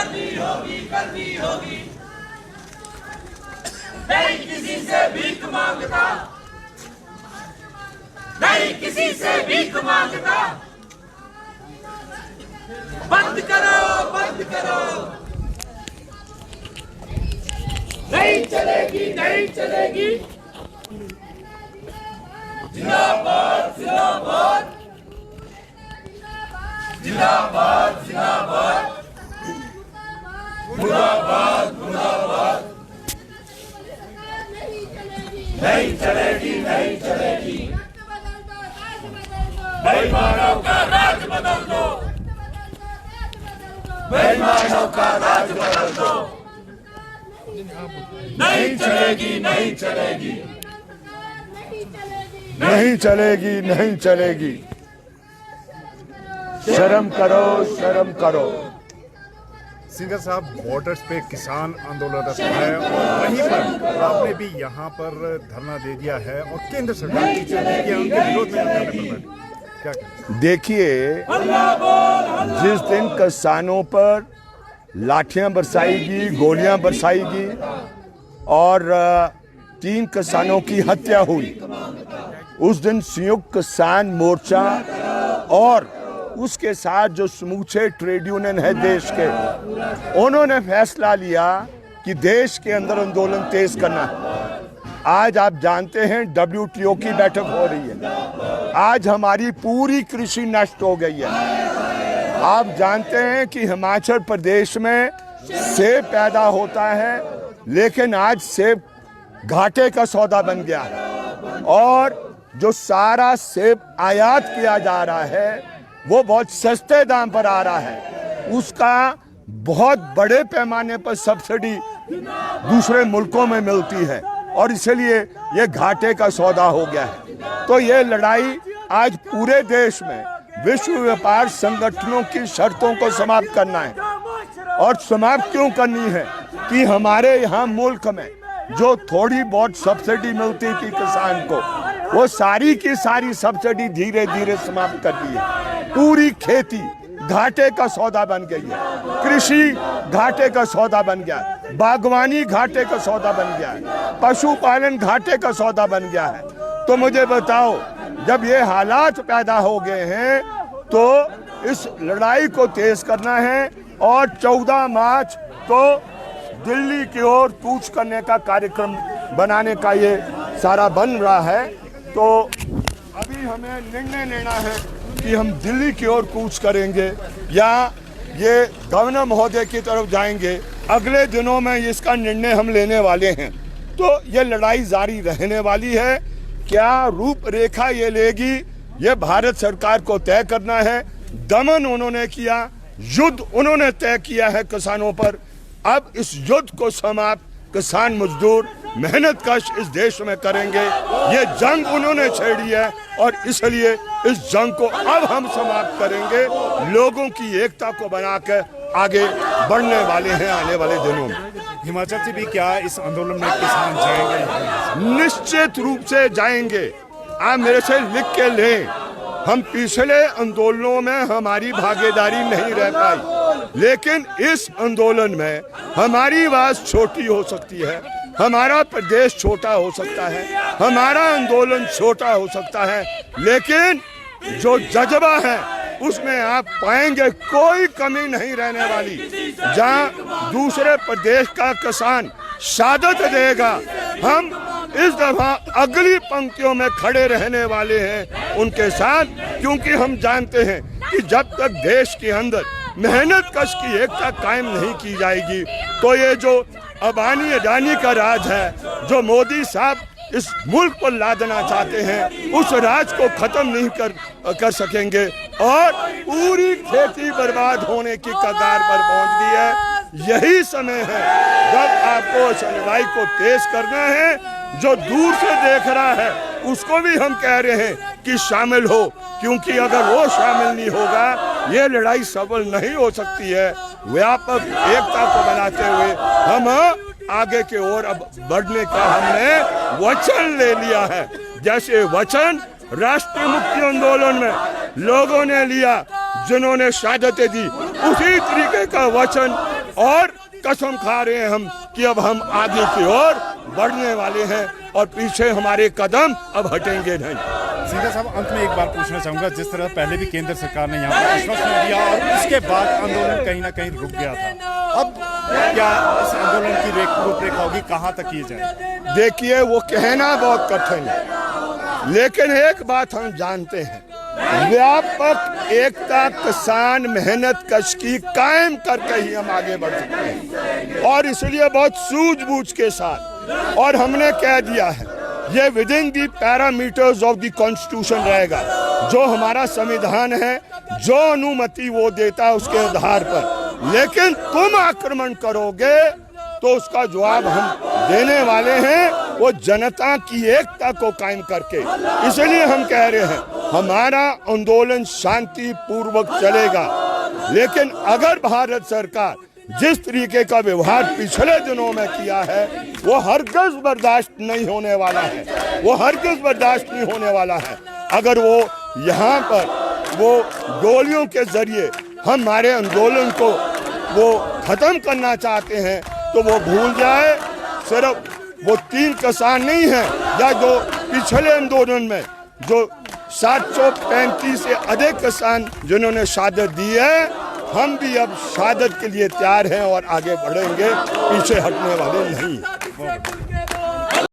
करनी होगी। नहीं किसी से भीख मांगता, नहीं किसी से भीख मांगता। बंद करो, बंद करो। नहीं चलेगी, नहीं चलेगी। जिंदाबाद, जिंदाबाद, जिंदाबाद, जिंदाबाद, मुर्दाबाद, मुर्दाबाद। नहीं चलेगी, नहीं चलेगी। बेईमानों का राज बदल दो, बेईमानों का राज बदल दो। नहीं चलेगी, नहीं चलेगी, नहीं चलेगी, नहीं चलेगी। शर्म करो, शर्म करो। सिंगर साहब, बॉर्डर्स पे किसान आंदोलन है और वहीं पर आपने भी यहाँ पर धरना दे दिया है और केंद्र सरकार की जो नीतियां उनके विरोध में धरने पर बैठे। क्या कहें? देखिए, जिस दिन किसानों पर लाठियां बरसाएगी, गोलियां बरसाएगी और 3 किसानों की हत्या हुई, उस दिन संयुक्त किसान मोर्चा और उसके साथ जो समूचे ट्रेड यूनियन है देश के, उन्होंने फैसला लिया कि देश के अंदर आंदोलन तेज करना है। आज आप जानते हैं WTO की बैठक हो रही है। आज हमारी पूरी कृषि नष्ट हो गई है। आप जानते हैं कि हिमाचल प्रदेश में सेब पैदा होता है, लेकिन आज सेब घाटे का सौदा बन गया है और जो सारा सेब आयात किया जा रहा है वो बहुत सस्ते दाम पर आ रहा है। उसका बहुत बड़े पैमाने पर सब्सिडी दूसरे मुल्कों में मिलती है और इसलिए ये घाटे का सौदा हो गया है। तो ये लड़ाई आज पूरे देश में विश्व व्यापार संगठनों की शर्तों को समाप्त करना है। और समाप्त क्यों करनी है कि हमारे यहाँ मुल्क में जो थोड़ी बहुत सब्सिडी मिलती थी किसान को, वो सारी की सारी सब्सिडी धीरे धीरे समाप्त कर दी है। पूरी खेती घाटे का सौदा बन गई है, कृषि घाटे का सौदा बन गया है, बागवानी घाटे का सौदा बन गया है, पशुपालन घाटे का सौदा बन गया है। तो मुझे बताओ, जब ये हालात पैदा हो गए हैं तो इस लड़ाई को तेज करना है और 14 मार्च को दिल्ली की ओर कूच करने का कार्यक्रम बनाने का ये सारा बन रहा है। तो अभी हमें निर्णय लेना है कि हम दिल्ली की ओर कूच करेंगे या ये गवर्नर महोदय की तरफ जाएंगे। अगले दिनों में इसका निर्णय हम लेने वाले हैं। तो ये लड़ाई जारी रहने वाली है। क्या रूपरेखा ये लेगी, ये भारत सरकार को तय करना है। दमन उन्होंने किया, युद्ध उन्होंने तय किया है किसानों पर। अब इस युद्ध को समाप्त किसान मजदूर मेहनतकश इस देश में करेंगे। ये जंग उन्होंने छेड़ी है और इसलिए इस जंग को अब हम समाप्त करेंगे। लोगों की एकता को बनाकर आगे बढ़ने वाले हैं आने वाले दिनों में। हिमाचल से भी क्या इस आंदोलन में किसान जाएंगे? निश्चित रूप से जाएंगे। आप मेरे से लिख के लें, हम पिछले आंदोलनों में हमारी भागीदारी नहीं रह पाई, लेकिन इस आंदोलन में हमारी आवाज छोटी हो सकती है, हमारा प्रदेश छोटा हो सकता है, हमारा आंदोलन छोटा हो सकता है, लेकिन जो जज्बा है उसमें आप पाएंगे कोई कमी नहीं रहने वाली। जहां दूसरे प्रदेश का किसान शहादत देगा, हम इस दफा अगली पंक्तियों में खड़े रहने वाले हैं उनके साथ, क्योंकि हम जानते हैं कि जब तक देश के अंदर मेहनत कश की एकता कायम नहीं की जाएगी तो ये जो अबानी अडानी का राज है, जो मोदी साहब इस मुल्क पर लादना चाहते हैं, उस राज को खत्म नहीं कर सकेंगे और पूरी खेती बर्बाद होने की कगार पर पहुंच गई है। यही समय है जब आपको इस लड़ाई को तेज करना है। जो दूर से देख रहा है उसको भी हम कह रहे हैं कि शामिल हो, क्योंकि अगर वो शामिल नहीं होगा ये लड़ाई सफल नहीं हो सकती है। व्यापक एकता को बनाते हुए हम आगे की ओर अब बढ़ने का हमने वचन ले लिया है। जैसे वचन राष्ट्रीय मुक्ति आंदोलन में लोगों ने लिया जिन्होंने शहादतें दी, उसी तरीके का वचन और कसम खा रहे हैं हम कि अब हम आगे की ओर बढ़ने वाले हैं और पीछे हमारे कदम अब हटेंगे नहीं। सिंघल साहब, अंत में एक बार पूछना चाहूंगा, जिस तरह पहले भी केंद्र सरकार ने यहाँ पर आश्वासन दिया और उसके बाद आंदोलन कहीं ना कहीं रुक गया था, अब क्या इस आंदोलन की रूपरेखा होगी, कहाँ तक किए जाए? देखिए, वो कहना बहुत कठिन है, लेकिन एक बात हम जानते हैं, व्यापक एकता किसान मेहनत कश की कायम करके ही हम आगे बढ़ सकते हैं और इसलिए बहुत सूझबूझ के साथ, और हमने कह दिया है ये with in the parameters of the constitution रहेगा, जो हमारा संविधान है, जो अनुमति वो देता है उसके आधार पर। लेकिन तुम आक्रमण करोगे तो उसका जवाब हम देने वाले हैं, वो जनता की एकता को कायम करके। इसलिए हम कह रहे हैं हमारा आंदोलन शांति पूर्वक चलेगा, लेकिन अगर भारत सरकार जिस तरीके का व्यवहार पिछले दिनों में किया है वो हरगिज़ बर्दाश्त नहीं होने वाला है, वो हरगिज़ बर्दाश्त नहीं होने वाला है। अगर वो यहाँ पर वो गोलियों के जरिए हमारे आंदोलन को वो ख़त्म करना चाहते हैं तो वो भूल जाए, सिर्फ वो 3 किसान नहीं है या जो पिछले आंदोलन में जो 735 से अधिक किसान जिन्होंने शहादत दी है, हम भी अब शहादत के लिए तैयार हैं और आगे बढ़ेंगे, पीछे हटने वाले नहीं।